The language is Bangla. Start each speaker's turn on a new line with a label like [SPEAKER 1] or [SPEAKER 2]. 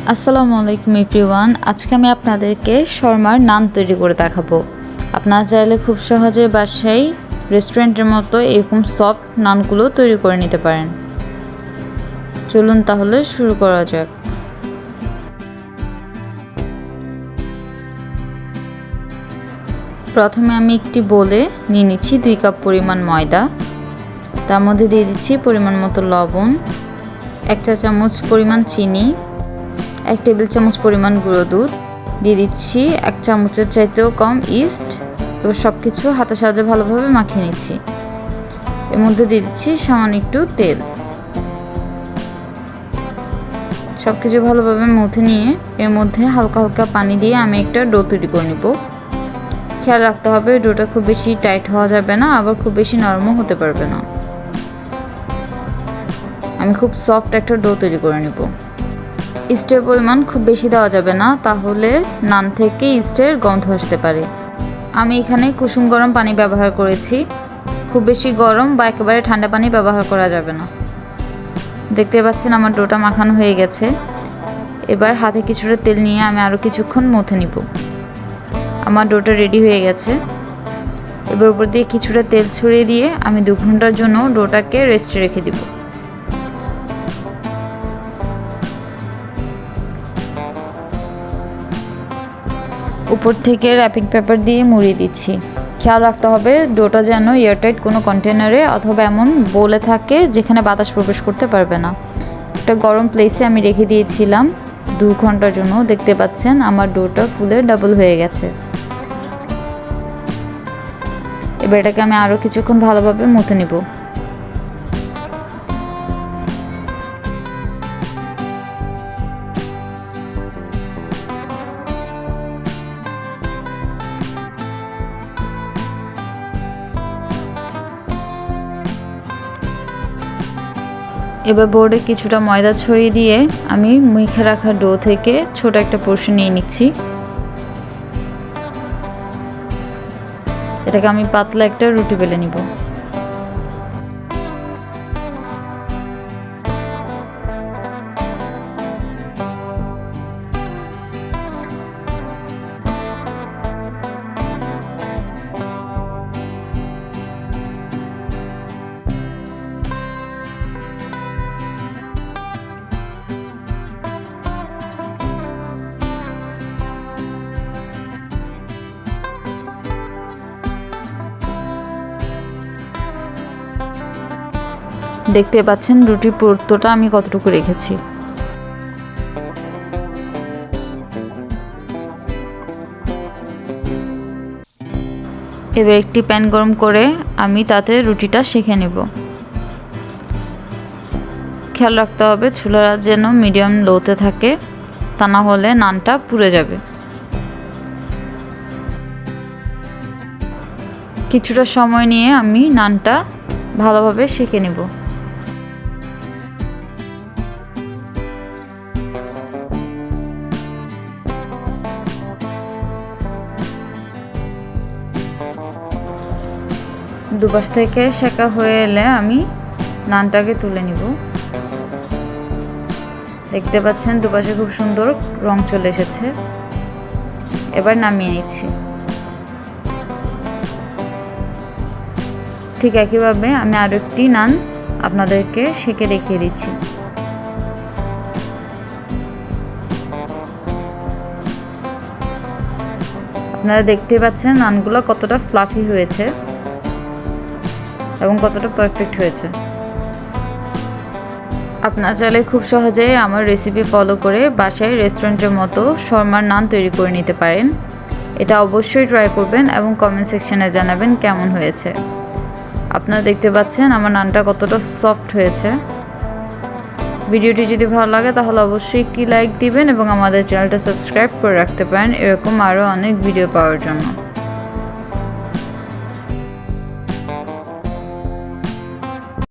[SPEAKER 1] আসসালামু আলাইকুম এভরিওয়ান। আজকে আমি আপনাদেরকে শর্মার নান তৈরি করে দেখাবো। আপনারা চাইলে খুব সহজে বাসায় রেস্টুরেন্টের মতো এরকম সফট নানগুলো তৈরি করে নিতে পারেন। চলুন তাহলে শুরু করা যাক। প্রথমে আমি একটি বোলে নিয়ে নিচ্ছি 2 কাপ পরিমাণ ময়দা। তার মধ্যে দিয়ে দিচ্ছি পরিমাণ মতো লবণ, 1 চা চামচ পরিমাণ চিনি, 1 টেবিল চামচ পরিমাণ গুঁড়ো দুধ, দিয়ে দিচ্ছি 1 চামচের চাইতেও কম ইস্ট। এবার সব কিছু হাতের সাহায্যে ভালোভাবে মাখিয়ে নিচ্ছি। এর মধ্যে দিয়ে দিচ্ছি সামান্য একটু তেল। সব কিছু ভালোভাবে মথে নিয়ে এর মধ্যে হালকা হালকা পানি দিয়ে আমি একটা ডো তৈরি করে নেব। খেয়াল রাখতে হবে ডোটা খুব বেশি টাইট হওয়া যাবে না, আবার খুব বেশি নরমও হতে পারবে না। আমি খুব সফট একটা ডো তৈরি করে নেব। ইস্টের পরিমাণ খুব বেশি দেওয়া যাবে না, তাহলে নান থেকে ইস্টের গন্ধ আসতে পারে। আমি এখানে কুসুম গরম পানি ব্যবহার করেছি। খুব বেশি গরম বা একেবারে ঠান্ডা পানি ব্যবহার করা যাবে না। দেখতে পাচ্ছেন আমার ডোটা মাখানো হয়ে গেছে। এবার হাতে কিছুটা তেল নিয়ে আমি আরও কিছুক্ষণ মথে নিব। আমার ডোটা রেডি হয়ে গেছে। এবার উপর দিয়ে কিছুটা তেল ছড়িয়ে দিয়ে আমি 2 ঘন্টার জন্য ডোটাকে রেস্টে রেখে দিব। উপর থেকে র্যাপিং পেপার দিয়ে মুড়িয়ে দিচ্ছি। খেয়াল রাখতে হবে ডোটা যেন এয়ারটাইট কোনো কন্টেনারে অথবা এমন বোলে থাকে যেখানে বাতাস প্রবেশ করতে পারবে না। একটা গরম প্লেসে আমি রেখে দিয়েছিলাম 2 ঘন্টার জন্য। দেখতে পাচ্ছেন আমার ডোটা ফুলে ডাবল হয়ে গেছে। এবার এটাকে আমি আরও কিছুক্ষণ ভালোভাবে মথে নিব। এবার বোর্ডে কিছুটা ময়দা ছড়িয়ে দিয়ে আমি মেখে রাখা ডো থেকে ছোট একটা পোর্শন নিয়ে নিচ্ছি। এটাকে আমি পাতলা একটা রুটি বেলে নিব। দেখতে পাচ্ছেন রুটির পুরুত্বটা আমি কতটুকু রেখেছি। এবার একটি প্যান গরম করে আমি তাতে রুটিটা সেঁকে নেব। খেয়াল রাখতে হবে চুলার যেন মিডিয়াম লোতে থাকে, তা না হলে নানটা পুড়ে যাবে। কিছুটা সময় নিয়ে আমি নানটা ভালোভাবে সেঁকে নেব। দুপাশ থেকে সেঁকা হয়ে এলে আমি নানটাকে তুলে নিব। দেখতে পাচ্ছেন দুপাশে খুব সুন্দর রং চলে এসেছে। এবার নামিয়ে নিচ্ছি। ঠিক একইভাবে আমি আরও একটি নান আপনাদেরকে সেঁকে দেখিয়ে দিচ্ছি। আপনারা দেখতে পাচ্ছেন নানগুলো কতটা ফ্লাফি হয়েছে এবং কতটা পারফেক্ট হয়েছে। আপনারা চাইলে খুব সহজেই আমার রেসিপি ফলো করে বাসায় রেস্টুরেন্টের মতো শর্মার নান তৈরি করে নিতে পারেন। এটা অবশ্যই ট্রাই করবেন এবং কমেন্ট সেকশনে জানাবেন কেমন হয়েছে। আপনারা দেখতে পাচ্ছেন আমার নানটা কতটা সফট হয়েছে। ভিডিওটি যদি ভালো লাগে তাহলে অবশ্যই একটি লাইক দিবেন এবং আমাদের চ্যানেলটা সাবস্ক্রাইব করে রাখতে পারেন এরকম আরও অনেক ভিডিও পাওয়ার জন্য।